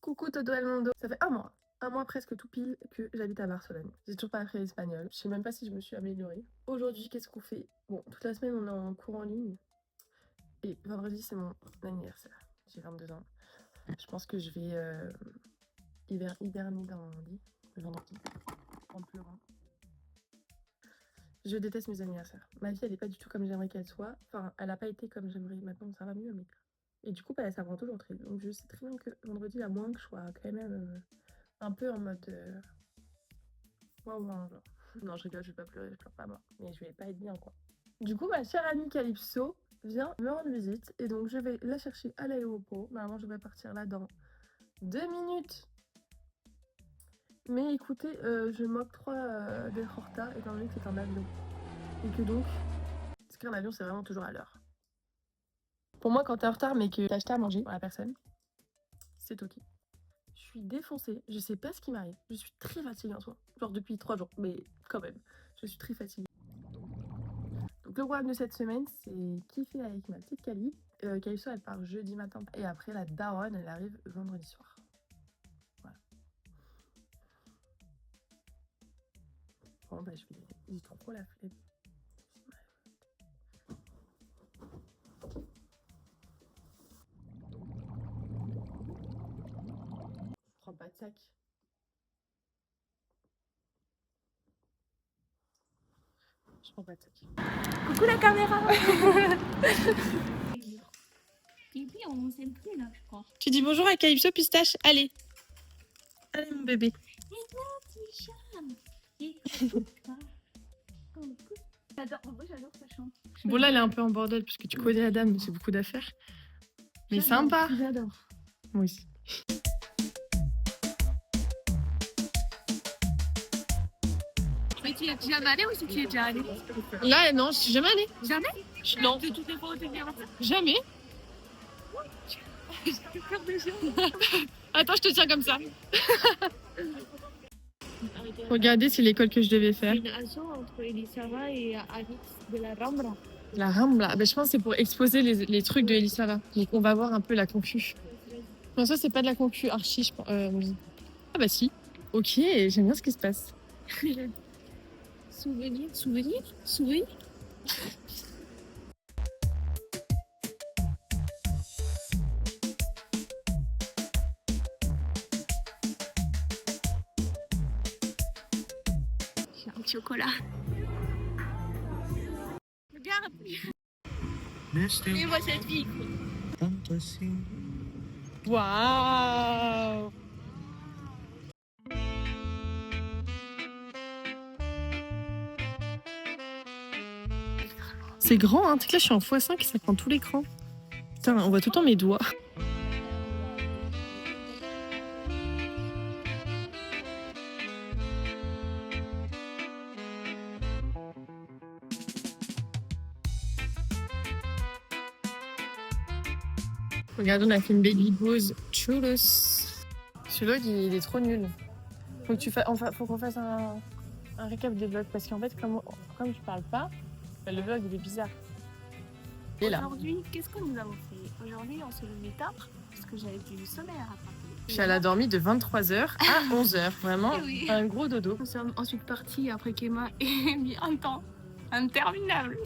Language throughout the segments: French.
Coucou todo el mundo. Ça fait un mois presque tout pile que j'habite à Barcelone. J'ai toujours pas appris l'espagnol. Je sais même pas si je me suis améliorée. Aujourd'hui, qu'est-ce qu'on fait? Bon, toute la semaine, on est en cours en ligne. Et vendredi, c'est mon anniversaire. J'ai 22 ans. Je pense que je vais hiberner dans mon lit le vendredi en pleurant. Je déteste mes anniversaires. Ma vie, elle est pas du tout comme j'aimerais qu'elle soit. Enfin, elle a pas été comme j'aimerais. Maintenant, ça va mieux, mais... Et du coup, bah, ça prend toujours très. Donc, je sais très bien que vendredi, à moins que je sois quand même un peu en mode waouh, genre. Non, je rigole, je vais pas pleurer, je pleure pas moi. Mais je vais pas être bien, quoi. Du coup, ma chère amie Calypso vient me rendre visite. Et donc, je vais la chercher à l'aéroport. Normalement, je vais partir là dans 2 minutes. Mais écoutez, je m'octroie d'être en retard étant donné que c'est un avion. Et que donc, parce qu'un avion, c'est vraiment toujours à l'heure. Pour moi, quand t'es en retard mais que t'as acheté à manger pour la personne, c'est ok. Je suis défoncée, je sais pas ce qui m'arrive. Je suis très fatiguée en soi. Genre depuis 3 jours, mais quand même, je suis très fatiguée. Donc le programme de cette semaine, c'est kiffer avec ma petite Cali. Calypso, elle part jeudi matin. Et après, la daronne, elle arrive vendredi soir. Voilà. Bon, bah, j'ai trop la flemme. Je prends pas de sac. Je prends pas de sac. Coucou la caméra. Bibi, on s'aime plus là, je crois. Tu dis bonjour à Calypso Pistache, allez. Allez mon bébé. J'adore sa chambre. Bon là elle est un peu en bordel parce que tu connais la dame, c'est beaucoup d'affaires. Mais sympa. J'adore. Moi aussi. Mais tu es jamais allée ou si tu es déjà allée? Là non, je suis jamais allée. Jamais? Non. De toutes les fois où tu viens. Jamais. Attends, je te tiens comme ça. Regardez, c'est l'école que je devais faire. Une asso entre Elisava et Alix de la Rambla. La Rambla. Ben, je pense que c'est pour exposer les trucs de Elisava. Donc on va voir un peu la concu. Non, ça c'est pas de la concu archi, je pense. Oui. Ah bah si. Ok, j'aime bien ce qui se passe. Souvenir. J'ai un chocolat. Regarde. Et moi cette vie. Waouh. C'est grand, hein. Tu sais que là, je suis en x5 et ça prend tout l'écran. Putain, on voit tout le temps mes doigts. Regardez, on a fait une baby pose churros. Ce vlog, il est trop nul. Faut qu'on fasse un récap des vlogs parce qu'en fait, comme je parle pas, le vlog il est bizarre. Et là. Aujourd'hui, qu'est-ce que nous avons fait? Aujourd'hui, on s'est levé tard parce que j'avais du sommeil à rattraper. Elle a dormi de 23h à 11h. Vraiment, Oui. un gros dodo. Nous sommes ensuite partis après qu'Emma ait mis un temps interminable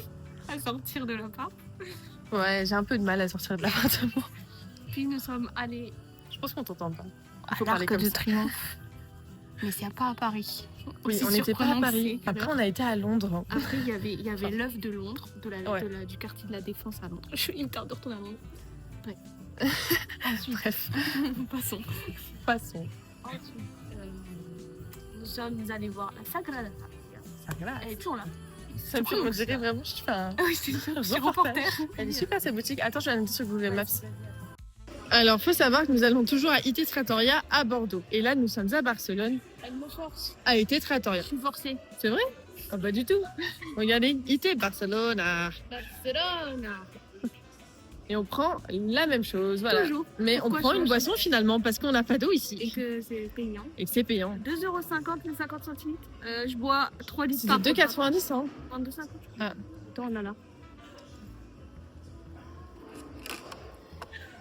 à sortir de l'appart. Ouais, j'ai un peu de mal à sortir de l'appartement. Puis nous sommes allés Je pense qu'on t'entend pas. à Faut parler l'Arc comme de ça. Triomphe. Mais c'est pas à Paris. Oui, Aussi on n'était pas à surprenant que Paris. c'est. Après, on a été à Londres. Après, il y avait l'œuf de Londres, Ouais. du quartier de la Défense à Londres. Je suis une tard de retourner à Londres. Ouais. Ensuite, Bref, passons. passons. Ensuite, nous sommes allés voir la Sagrada Familia. Elle est toujours là. Ça me fait, on dirait vraiment, je fais un Ah oui, c'est ça. Je suis reportage. reporter. Elle est super cette boutique. Attends, je vais la mettre sur Google Maps. Alors, faut savoir que nous allons toujours à IT Trattoria à Bordeaux. Et là, nous sommes à Barcelone, Elle me force. à IT Trattoria. Je suis forcée. C'est vrai? Ah, pas du tout. Regardez, IT Barcelona. Barcelone. Et on prend la même chose, voilà. Toujours. Mais Pourquoi on prend une changer? boisson finalement parce qu'on n'a pas d'eau Et ici. que c'est payant. Et que c'est payant. 2,50 € les 50 centilitres. Je bois 3 litres C'est par 2,90 hein. 2,50 €. Ah. Attends, là.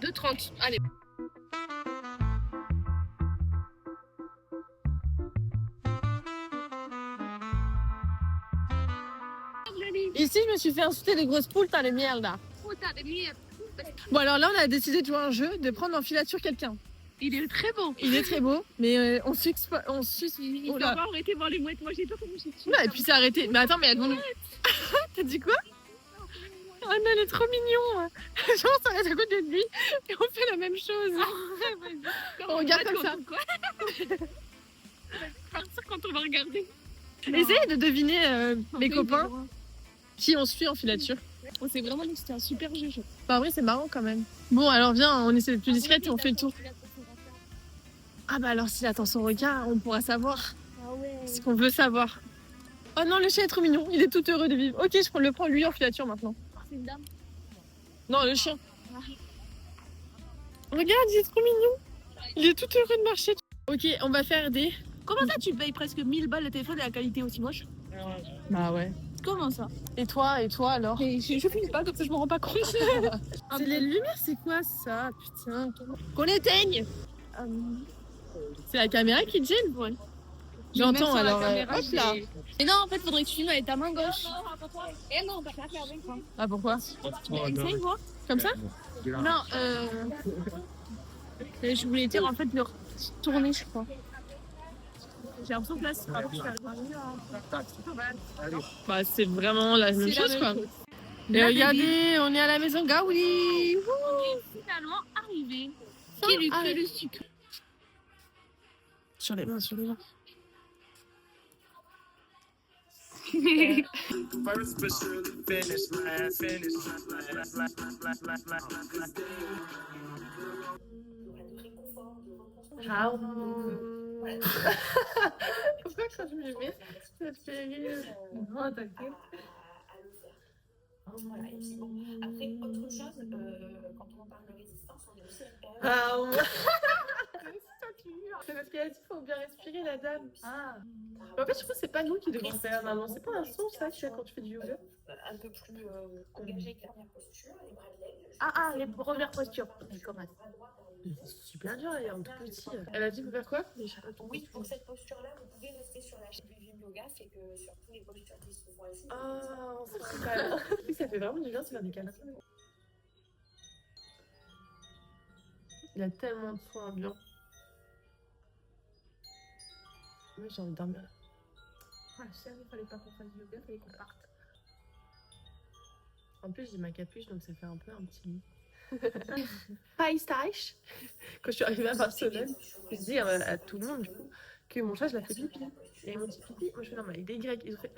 2,30. Allez. Ici, je me suis fait insulter des grosses poules, t'as les mierda. Puta de mierda. Bon, alors là, on a décidé de jouer à un jeu, de prendre en filature quelqu'un. Il est très beau. Il est très beau, mais on suce. Il Oh faut là. pas arrêter voir les mouettes. Moi, j'ai pas comment j'ai tué. Ouais, et puis c'est arrêté. Mais attends, mais elle demande. T'as dit quoi? Oh non, elle est trop mignon. Genre, on s'arrête à côté de lui et on fait la même chose. On regarde comme ça. Partir quand on va regarder. Essayez de deviner mes copains qui on suit en filature. On s'est vraiment dit que c'était un super jeu. Bah, en vrai, c'est marrant quand même. Bon, alors viens, on essaie d'être plus discrète et on fait le tour. Ah bah alors s'il attend son regard, on pourra savoir Ah ouais. ce qu'on veut savoir. Oh non, le chien est trop mignon, il est tout heureux de vivre. Ok, je le prends lui en filature maintenant. C'est une dame. Non, le chien. Regarde, il est trop mignon. Il est tout heureux de marcher. Ok, on va faire des... Comment ça, tu payes presque 1000 balles le téléphone et la qualité aussi moche? Bah ouais. Comment ça? Et toi alors? Mais je filme pas, comme ça je me rends pas compte. C'est les lumières, c'est quoi ça? Putain. Qu'on éteigne. C'est la caméra qui te gêne? Ouais. J'entends alors. Hop là. Et non, en fait, faudrait que tu filmes avec ta main gauche. Eh non, t'as pas faire avec moi. Ah pourquoi? Essaye, voir. Comme ça? Non, je voulais dire en fait de tourner, je crois. J'ai l'impression que là, c'est pas pour faire Bah c'est vraiment la même chose quoi. Et La regardez, on est à la maison Gaouli. finalement arrivé. Que le sucre. Sur les mains, sur les mains. First but surely finish last, Pourquoi quand je me mets, ça te fait rire? Non, t'inquiète. Voilà, et puis bon, après, autre chose, quand on parle de résistance, on est aussi à une période. C'est parce qu'elle a dit qu'il faut bien respirer, la dame. Mais en fait, je trouve que c'est pas nous qui devons faire, maman. C'est pas un son, ça, tu fais quand tu fais du yoga. Un peu plus engagé que la première posture, les bras de l'aigle. Les premières postures. C'est super dur, elle est un tout petit. Elle a dit faut faire quoi? Oui, pour cette posture-là, vous pouvez rester sur la chaise du yoga, c'est que sur tous les postures qui se font ici. Oh, c'est super. Ça fait vraiment du bien de se faire des câlins. Il a tellement de soins ambiants. Oui, j'ai envie de dormir là. Je savais qu'il fallait pas qu'on fasse du yoga, il fallait qu'on parte. En plus, j'ai ma capuche, donc ça fait un peu un petit lit. Païstache. Quand je suis arrivée à Barcelone, je dis à tout le monde du coup, que mon chat, je l'ai fait pipi. Et ils m'ont dit pipi. Moi, je fais non, mais avec des grecs. Ils ont fait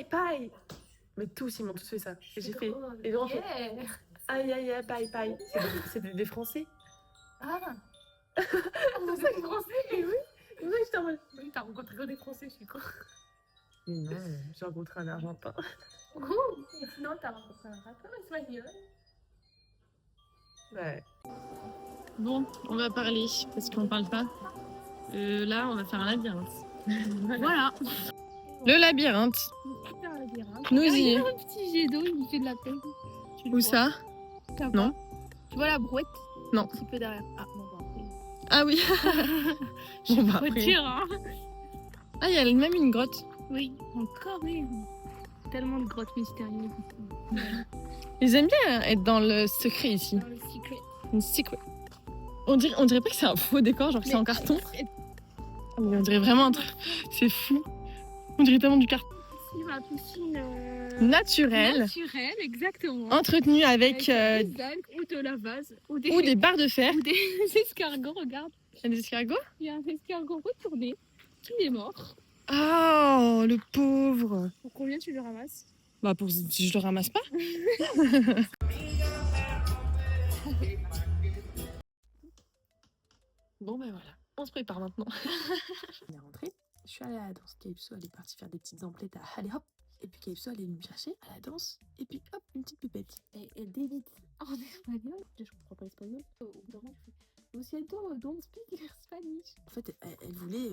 paille. Mais tous, ils m'ont tous fait ça. Et j'ai fait. Et ils ont fait aïe, paille. C'est des Français. C'est ça, les Français. Et oui. C'est pour ça que j'étais en mode. Oui, t'as rencontré que des Français, je suis con. Mais non, j'ai rencontré un Argentin. Et sinon, t'as rencontré un rappeur espagnol. Ouais. Bon, on va parler, parce qu'on parle pas. Là, on va faire un labyrinthe. Voilà. Le labyrinthe. Super labyrinthe. Nous y Il y est. a un petit jet d'eau, il me fait de la peine. Tu le Où vois ça? T'as Non. pas Tu vois la brouette? Non. Un petit peu derrière. Ah, bon, bah après. Ah oui. Bon, bah, Faut après. dire, hein. Ah, il y a même une grotte. Oui, encore une. Tellement de grottes mystérieuses. Ils aiment bien être dans le secret ici. Dans le secret. Une secret. On dirait pas que c'est un faux décor, genre que c'est en carton. Ah, mais on dirait vraiment un truc. C'est fou. On dirait tellement du carton. Ici, la piscine Naturel. naturelle, exactement. Entretenu avec des algues ou de la vase. Ou des barres de fer. ou des escargots, regarde. Il y a des escargots. Il y a un escargot retourné qui est mort. Oh, le pauvre. Pour combien tu le ramasses? Bah, pour si je le ramasse pas. Bon, ben voilà. On se prépare maintenant. On est rentré. Je suis allée à la danse. Calypso, elle est partie faire des petites emplettes à allez hop. Et puis Calypso, elle est venue me chercher à la danse. Et puis hop, une petite pépette. Et elle débite en espagnol. Je comprends pas l'espagnol. Lo siento, don't speak Spanish. En fait, elle voulait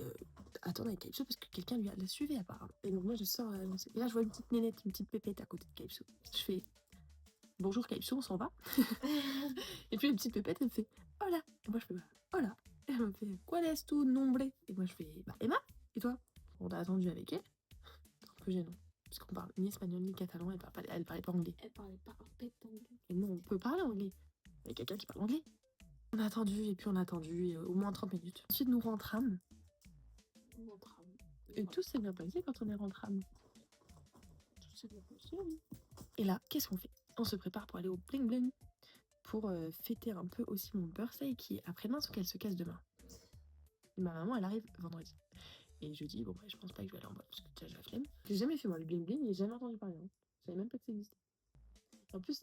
attendre avec Calypso parce que quelqu'un la suivait apparemment. Et donc moi, je sors à la danse. Et là, je vois une petite nénette, une petite pépette à côté de Calypso. Je fais bonjour Calypso, on s'en va. Et puis la petite pépette, elle me fait hola. Et moi, je fais hola. Et elle me fait ¿Cuál es tu nombre? Et moi, je fais Emma. Et toi? On t'a attendu avec elle. C'est un peu gênant. Parce qu'on parle ni espagnol ni catalan, elle parlait pas anglais. Elle parlait pas un pet d'anglais. Et nous, on peut parler anglais. Il y a quelqu'un qui parle anglais. On a attendu, et puis on a attendu au moins 30 minutes. Ensuite, nous rentrâmes. Et tout s'est bien passé quand on est rentrâmes. Tout s'est bien passé, oui. Et là, qu'est-ce qu'on fait? On se prépare pour aller au bling bling. Pour fêter un peu aussi mon birthday qui est après-demain, sauf qu'elle se casse demain. Et ma maman, elle arrive vendredi. Et je dis, bon, je pense pas que je vais aller en boîte parce que déjà j'ai la flemme. J'ai jamais fait moi le bling bling, j'ai jamais entendu parler. Hein. Je savais même pas que ça existait. En plus,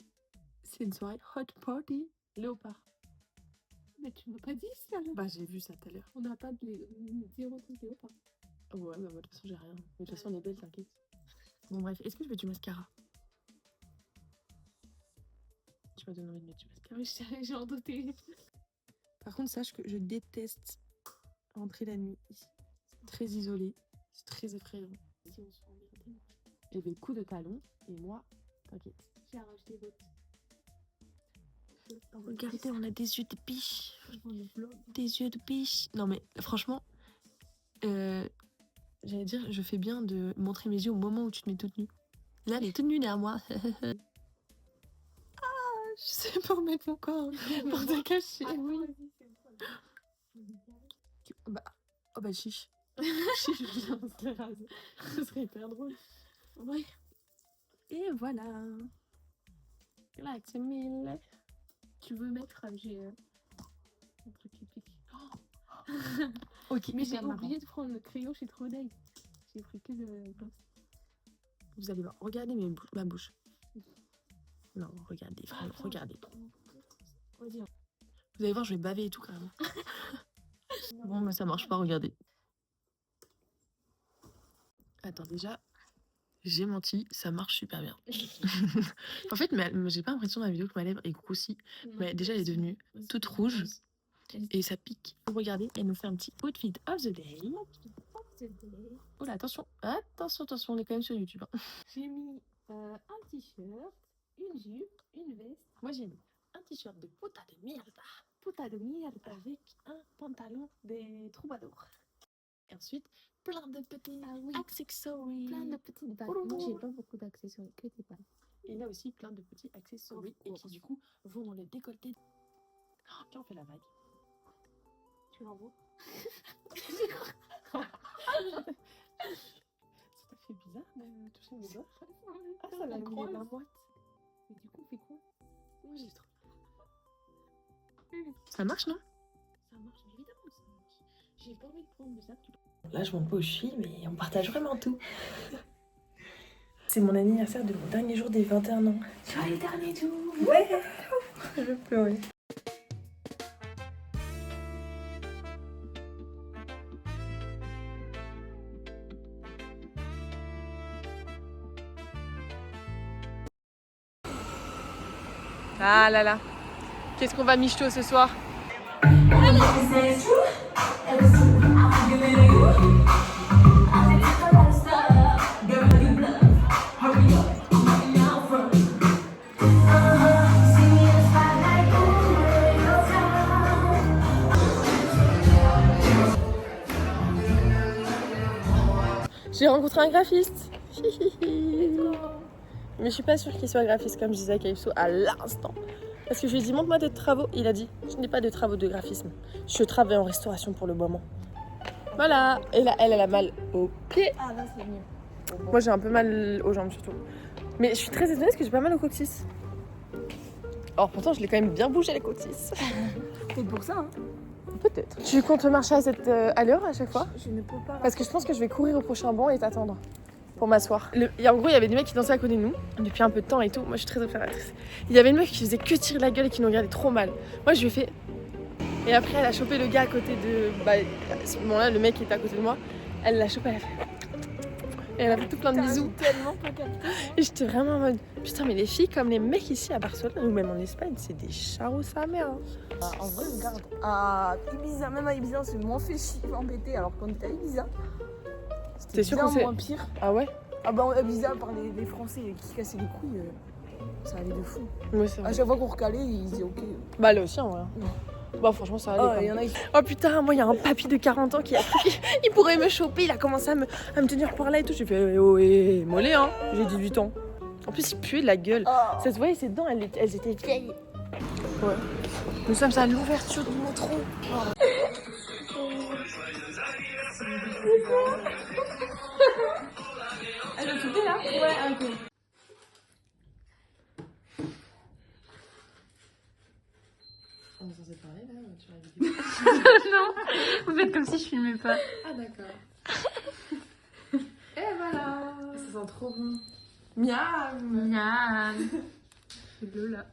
c'est une soirée hot party léopard. Mais tu m'as pas dit ça là. Bah, j'ai vu ça tout à l'heure. On n'a pas de zéro de léopard. Ouais, bah, de toute façon, j'ai rien. Mais de toute façon, on est belle, t'inquiète. Bon, bref, est-ce que je veux du mascara? Tu m'as donné envie de mettre du mascara. Oui, j'ai en douté. Par contre, sache que je déteste rentrer la nuit ici. C'est très isolé, c'est très effrayant. Si on se fait emmerder. Il y avait le coup de talon, et moi, t'inquiète. J'ai arraché votre. Regardez, on a des yeux de biche. Des yeux de biche. Non mais franchement, j'allais dire, je fais bien de montrer mes yeux au moment où tu te mets toute nue. Là, elle est toute nue derrière moi. Je sais pas remettre mon corps pour te cacher. Ah oui. Bah, oh bah chiche. Chiche, on se les rase. Ce serait hyper drôle. Ouais. Et voilà. Là, c'est 1000. Tu veux mettre, j'ai un truc qui pique. Ok, Mais j'ai hyper marrant. oublié de prendre le crayon, je suis trop deg. J'ai pris que le gloss. Vous allez voir, regardez ma bouche. Non, regardez, vraiment, regardez. Vas-y. Vous allez voir, je vais baver et tout quand même. Bon, mais ça marche pas, regardez. Attends, déjà, j'ai menti, ça marche super bien. En fait, j'ai pas l'impression dans la vidéo que ma lèvre est groussie. Mais déjà, elle est devenue toute rouge et ça pique. Regardez, elle nous fait un petit outfit of the day. Oh là, attention, attention, on est quand même sur YouTube. Hein. J'ai mis un t-shirt, une jupe, une veste. Moi, j'ai mis un t-shirt de puta de mierda. Puta de merde. Avec un pantalon des troubadours. Et ensuite, plein de petits accessoires. Plein de petites bagues. Oh, Moi, j'ai pas beaucoup d'accessoires, que des bagues. Et là aussi, plein de petits accessoires et qui du coup vont dans le décolleté. Oh, tiens, on fait la vague. Tu l'envoies? Ça t'a fait bizarre de toucher mes doigts? Ah, ça m'a mis la moite. Mais du coup, on fait quoi? Moi, j'ai trop. Ça marche, non? Ça marche, évidemment, ça marche. J'ai pas envie de prendre de ça. Là, je montre pas où je suis, mais on partage vraiment tout. C'est mon anniversaire de mon dernier jour des 21 ans. Tu as les derniers jours. Ouais. Je vais pleurer. Ah là là. Qu'est-ce qu'on va michto ce soir? J'ai rencontré un graphiste. Mais je suis pas sûre qu'il soit graphiste comme je disais à Calypso à l'instant. Parce que je lui ai dit montre-moi des travaux. Il a dit je n'ai pas de travaux de graphisme. Je travaille en restauration pour le moment. Voilà. Et là elle a mal aux pieds. Ah là, c'est mieux. Moi j'ai un peu mal aux jambes surtout. Mais je suis très étonnée parce que j'ai pas mal au coccyx. Or pourtant je l'ai quand même bien bougé les coccyx. C'est pour ça, hein. Peut-être. Tu comptes marcher à cette allure à chaque fois? Je ne peux pas. Parce que je pense que je vais courir au prochain banc et t'attendre pour m'asseoir. En gros, il y avait des mecs qui dansaient à côté de nous depuis un peu de temps et tout. Moi, je suis très observatrice. Il y avait une meuf qui faisait que tirer la gueule et qui nous regardait trop mal. Moi, je lui ai fait. Et après, elle a chopé le gars à côté de. Bah, à ce moment-là, le mec qui était à côté de moi, elle l'a chopé, elle a fait. Et elle a fait tout plein de bisous. Tellement pas capté. Et j'étais vraiment en mode. Putain, mais les filles, comme les mecs ici à Barcelone ou même en Espagne, c'est des charros sa mère. Hein. En vrai, regarde, à Ibiza, même à Ibiza, c'est moins fait chier, embêté, alors qu'on était à Ibiza. T'es sûr qu'on bien s'est. moins pire. Ah ouais? Ah bah, à Ibiza, par les Français qui cassaient les couilles, ça allait de fou. Ouais, c'est vrai. À chaque fois qu'on recalait, ils disaient ok. Bah, là aussi, en vrai. Bon, franchement, ça allait. Oh, quoi. il y en a qui... Oh putain, moi, il y a un papy de 40 ans qui a cru qu'il pourrait me choper. Il a commencé à me tenir par là et tout. J'ai fait, oh, mollet, hein. J'ai 18 ans. En plus, il puait de la gueule. Oh. Ça se voyait, ses dents, elles étaient vieilles. Ouais. Nous sommes à l'ouverture du métro. Elle a sauté là? Ouais, ok. On est censé parler là sur la vidéo? Non, vous faites comme si je filmais pas. Ah d'accord. Et voilà. Ça sent trop bon. Miam. Miam. C'est bleu là.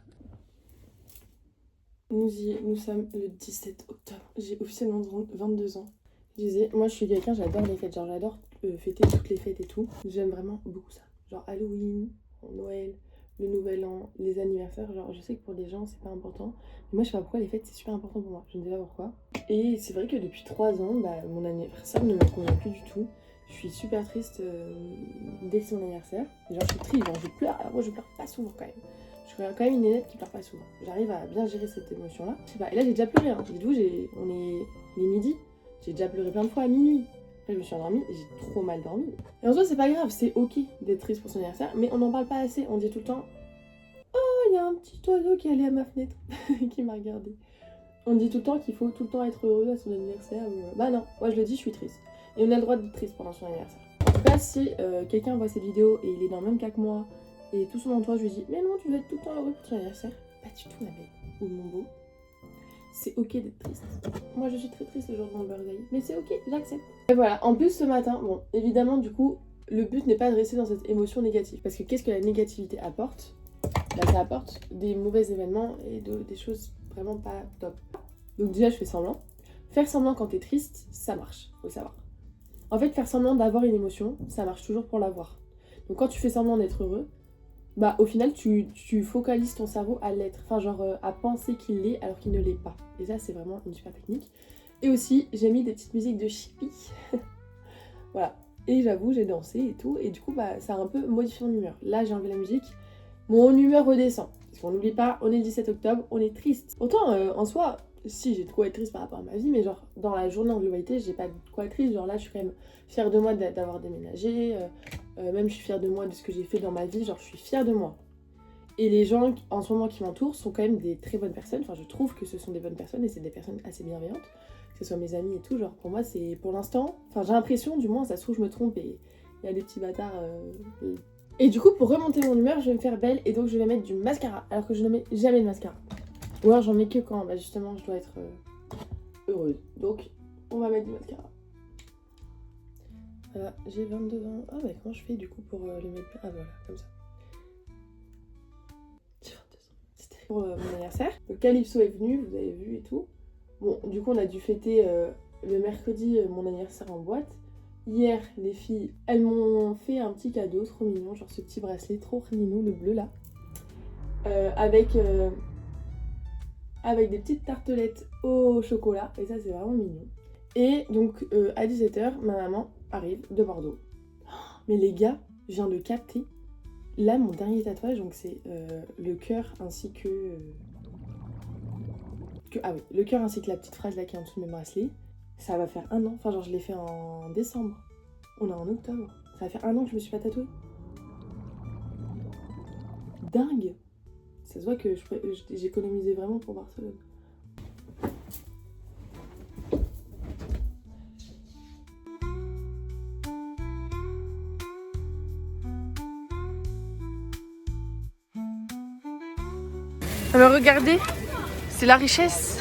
Nous sommes le 17 octobre. J'ai officiellement 22 ans. Je disais, moi je suis quelqu'un, j'adore les fêtes. Genre j'adore fêter toutes les fêtes et tout. J'aime vraiment beaucoup ça. Genre Halloween, Noël, le Nouvel An, les anniversaires. Genre je sais que pour des gens c'est pas important. Mais moi je sais pas pourquoi les fêtes c'est super important pour moi. Je ne sais pas pourquoi. Et c'est vrai que depuis 3 ans, mon anniversaire ne me convient plus du tout. Je suis super triste dès que c'est mon anniversaire. Genre je suis triste, genre je pleure. Alors moi je pleure pas souvent quand même. Je suis quand même une nénette qui pleure pas souvent. J'arrive à bien gérer cette émotion-là. Je sais pas, et là j'ai déjà pleuré. Hein. Dites-vous, il est midi. J'ai déjà pleuré plein de fois à minuit. Après je me suis endormie et j'ai trop mal dormi. Et en soi c'est pas grave, c'est ok d'être triste pour son anniversaire. Mais on n'en parle pas assez. On dit tout le temps, oh il y a un petit oiseau qui est allé à ma fenêtre. qui m'a regardé. On dit tout le temps qu'il faut tout le temps être heureux à son anniversaire. Bah non, moi je le dis, je suis triste. Et on a le droit d'être triste pendant son anniversaire. En tout cas si quelqu'un voit cette vidéo et il est dans le même cas que moi, et tout son entourage lui dit, mais non, tu dois être tout le temps heureux pour ton anniversaire. Pas du tout, ma belle. Ou mon beau. C'est ok d'être triste. Moi, je suis très triste le jour de mon birthday. Mais c'est ok, j'accepte. Et voilà, en plus, ce matin, bon, évidemment, du coup, le but n'est pas de rester dans cette émotion négative. Parce que qu'est-ce que la négativité apporte? Ça apporte des mauvais événements et des choses vraiment pas top. Donc déjà, je fais semblant. Faire semblant quand t'es triste, ça marche. Faut le savoir. En fait, faire semblant d'avoir une émotion, ça marche toujours pour l'avoir. Donc quand tu fais semblant d'être heureux, au final tu focalises ton cerveau à l'être, enfin genre à penser qu'il l'est alors qu'il ne l'est pas. Et ça c'est vraiment une super technique. Et aussi j'ai mis des petites musiques de chippy. Voilà. Et j'avoue j'ai dansé et tout, et du coup ça a un peu modifié mon humeur. Là j'ai enlevé la musique, mon humeur redescend. Parce qu'on n'oublie pas, on est le 17 octobre, on est triste. Autant en soi, si j'ai de quoi être triste par rapport à ma vie, mais genre dans la journée en globalité j'ai pas de quoi être triste. Genre là je suis quand même fière de moi d'avoir déménagé, même je suis fière de moi de ce que j'ai fait dans ma vie, genre je suis fière de moi. Et les gens en ce moment qui m'entourent sont quand même des très bonnes personnes, enfin je trouve que ce sont des bonnes personnes et c'est des personnes assez bienveillantes, que ce soit mes amis et tout, genre pour moi c'est pour l'instant, enfin j'ai l'impression, du moins ça se trouve je me trompe et il y a des petits bâtards. Et du coup pour remonter mon humeur je vais me faire belle et donc je vais mettre du mascara alors que je ne mets jamais de mascara. Ou alors j'en mets que quand justement je dois être heureuse. Donc on va mettre du mascara. Voilà, j'ai 22 ans. Ah comment je fais du coup pour les mettre? Ah voilà, comme ça. J'ai 22 ans. C'était pour mon anniversaire. Donc Calypso est venu, vous avez vu et tout. Bon, du coup on a dû fêter le mercredi mon anniversaire en boîte. Hier, les filles, elles m'ont fait un petit cadeau trop mignon, genre ce petit bracelet trop mignon, le bleu là. Avec des petites tartelettes au chocolat, et ça c'est vraiment mignon. Et donc à 17h, ma maman arrive de Bordeaux. Mais les gars, je viens de capter, là mon dernier tatouage, donc c'est le cœur ainsi que ah oui, le cœur ainsi que la petite phrase là qui est en dessous de mes bracelets. Ça va faire 1 an, enfin genre je l'ai fait en décembre. On est en octobre. Ça va faire 1 an que je me suis pas tatouée. Dingue! Ça se voit que j'économisais vraiment pour Barcelone. Mais regardez, c'est la richesse.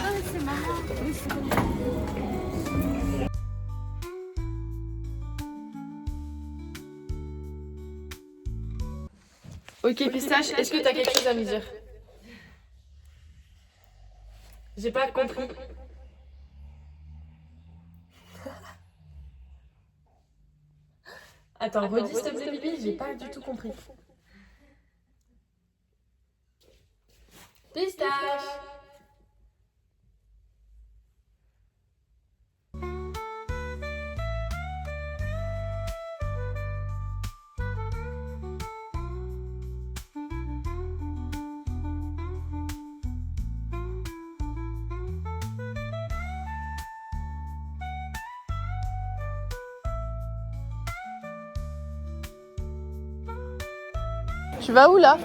Ok, Pistache, est-ce que t'as quelque chose à me dire? J'ai pas compris. Attends, redis s'il te plaît, Bibi, j'ai pas du tout compris. Pistache! Tu vas où là?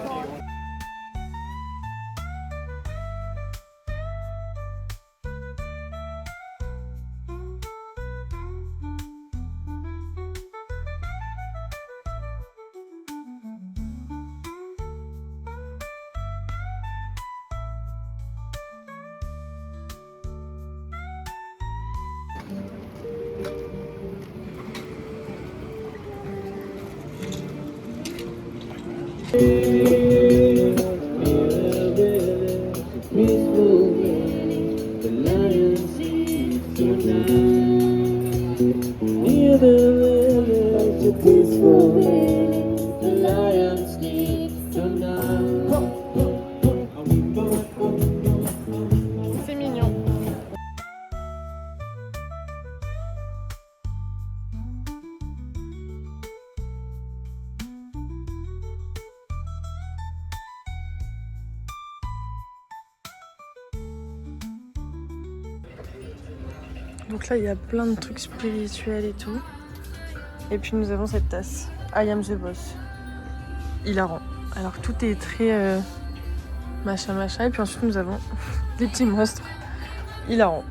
C'est mignon. Donc là, il y a plein de trucs spirituels et tout. Et puis nous avons cette tasse. I am the boss. Hilarant. Alors tout est très machin machin. Et puis ensuite nous avons des petits monstres. Hilarant.